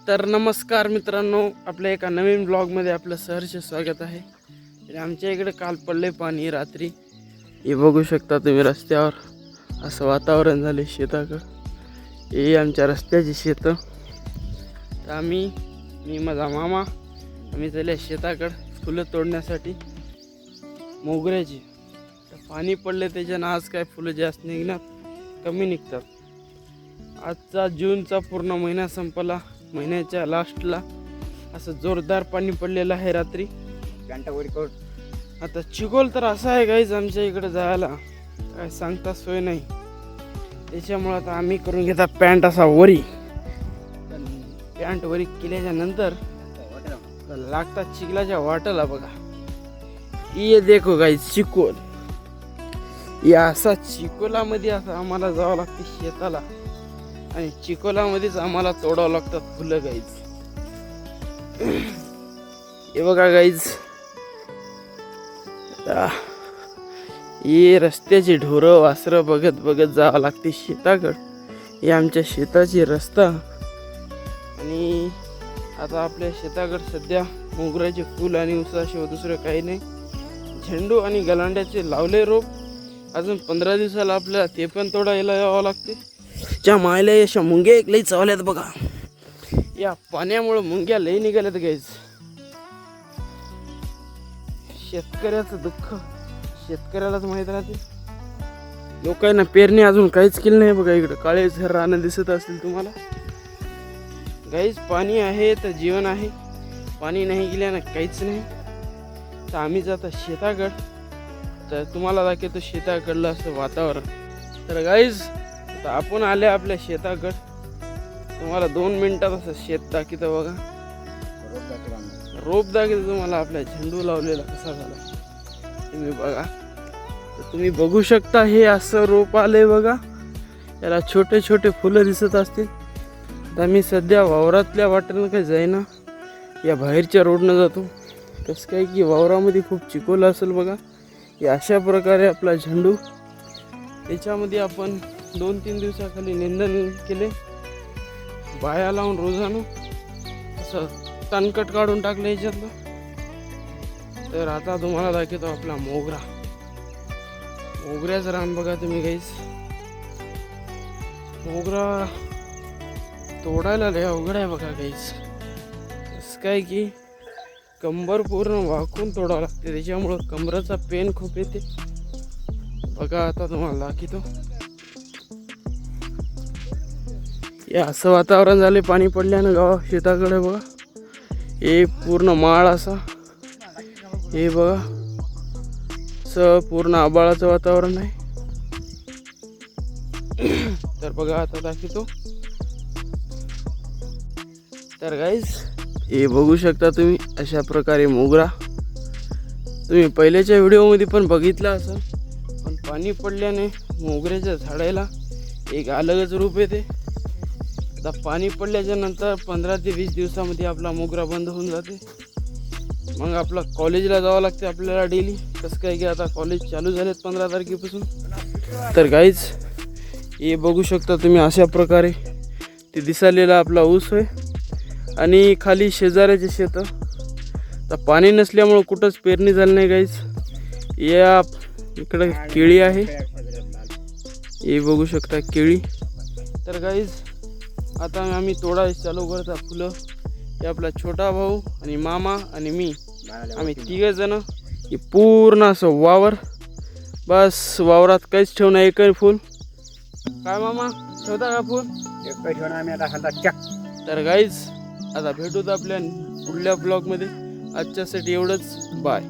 तर नमस्कार मित्रांनो, आपल्या एका नवीन ब्लॉगमध्ये आपलं सहर्ष स्वागत आहे. तर आमच्या इकडे काल पडले पाणी रात्री. हे बघू शकता तुम्ही रस्त्यावर असं वातावरण झाले शेताकडं. हे आमच्या रस्त्याची शेतं. तर मी माझा मामा आम्ही चालले शेताकडं फुलं तोडण्यासाठी मोगऱ्याची. तर पाणी पडले त्याच्यानं आज काय फुलं जास्त निघणार, कमी निघतात. आजचा जूनचा पूर्ण महिना संपला. महिन्याच्या लास्टला असं जोरदार पाणी पडलेलं आहे रात्री. आता चिखल तर असा आहे गाईज आमच्या इकडे जायला काय सांगता सोय नाही. त्याच्यामुळं आता आम्ही करून घेता पॅन्ट असा वरी. पॅन्ट वरी केल्याच्या नंतर लागतात चिखलाच्या वाटाला. बघा ये देखो गाईज चिखल. या असा चिखलामध्ये असं आम्हाला जावं लागते शेताला आणि चिखलामध्येच आम्हाला तोडावं लागतात फुलं गाईज. हे बघा गाईज, हे रस्त्याची ढोरं वासरं बघत बघत जावं लागते शेताकडं. हे आमच्या शेताची रस्ता. आणि आता आपल्या शेताकडं सध्या मोगऱ्याचे फूल आणि उसाशिवाय दुसरं काही नाही. झेंडू आणि गलांड्याचे लावले रोप. अजून 15 दिवसाला आपल्याला ते पण तोडायला यावं लागते. च्या मायला अशा मुंग्या एक लई चावल्यात बघा. या पाण्यामुळे मुंग्या लई निघाल्यात गाईज. शेतकऱ्याचं दुःख शेतकऱ्यालाच माहीत राहते. लोकांना पेरणी अजून काहीच केलं नाही बघा. इकडं काळे झर रानं दिसत असतील तुम्हाला गाईज. पाणी आहे तर जीवन आहे, पाणी नाही गेल्यानं काहीच नाही. तर आम्ही जाता शेताकडं, तर तुम्हाला दाखवतो शेताकडलं असं वातावरण. तर गाईज आता आपण आले आपल्या शेताकडं. तुम्हाला 2 मिनिटात असं शेत दाखवतो बघा. रोप दाखवतो तुम्हाला आपल्या झेंडू लावलेला कसा झाला तुम्ही बघा. तर तुम्ही बघू शकता हे असं रोप आलंय बघा. याला छोटे छोटे फुलं दिसत असतील. तर मी सध्या वावरातल्या वाटेनं काही जाईना, या बाहेरच्या रोडनं जातो. कसं काय की वावरामध्ये खूप चिखल असेल बघा. हे अशा प्रकारे आपला झेंडू, त्याच्यामध्ये आपण 2-3 दिवसाखाली निंदन केले, बाया लावून रोजानं असं तणकट काढून टाकलं याच्यातलं. तर आता तुम्हाला दाखवतो आपला मोगरा. मोगऱ्याचं रान बघा तुम्ही गाईस. मोगरा तोडायला लय अवघड आहे बघा गाईस. असं काय की कंबर पूर्ण वाकून तोडावं लागते, त्याच्यामुळं कमरेचा पेन खूप येते बघा. आता तुम्हाला दाखवतो. हे असं वातावरण झाले पाणी पडल्यानं गावा शेताकडे बघा. हे पूर्ण माळ असा, हे बघा असं पूर्ण आबाळाचं वातावरण आहे. तर बघा आता दाखवतो. तर गाईज हे बघू शकता तुम्ही अशा प्रकारे मोगरा. तुम्ही पहिल्याच्या व्हिडिओमध्ये पण बघितला असं. पण पाणी पडल्याने मोगऱ्याच्या झाडाला एक अलगच रूप येते. आता पाणी पडल्याच्या नंतर 15 ते 20 दिवसामध्ये आपला मोगरा बंद होऊन जाते. मग आपला कॉलेजला जावं लागते आपल्याला डेली. कसं काय की आता कॉलेज चालू झालेत 15 तारखेपासून. तर गाईज हे बघू शकता तुम्ही अशा प्रकारे ते दिसालेला आपला ऊस आहे. आणि खाली शेजाऱ्याचे शेतं. तर पाणी नसल्यामुळं कुठंच पेरणी झाली नाही गाईज. या इकडं केळी आहे, हे बघू शकता केळी. तर गाईज आता आम्ही तोडायला चालू करता फुलं. हे आपला छोटा भाऊ आणि मामा आणि मी, आम्ही 3 जण. हे पूर्ण असं वावर. बस वावरात काहीच ठेवणं, एकही फुल. काय मामा ठेवता का फुल? एक ठेवणं आम्ही आता चक. तर गाईज आता भेटूत आपल्या पुढल्या ब्लॉगमध्ये. आजच्यासाठी एवढंच. बाय.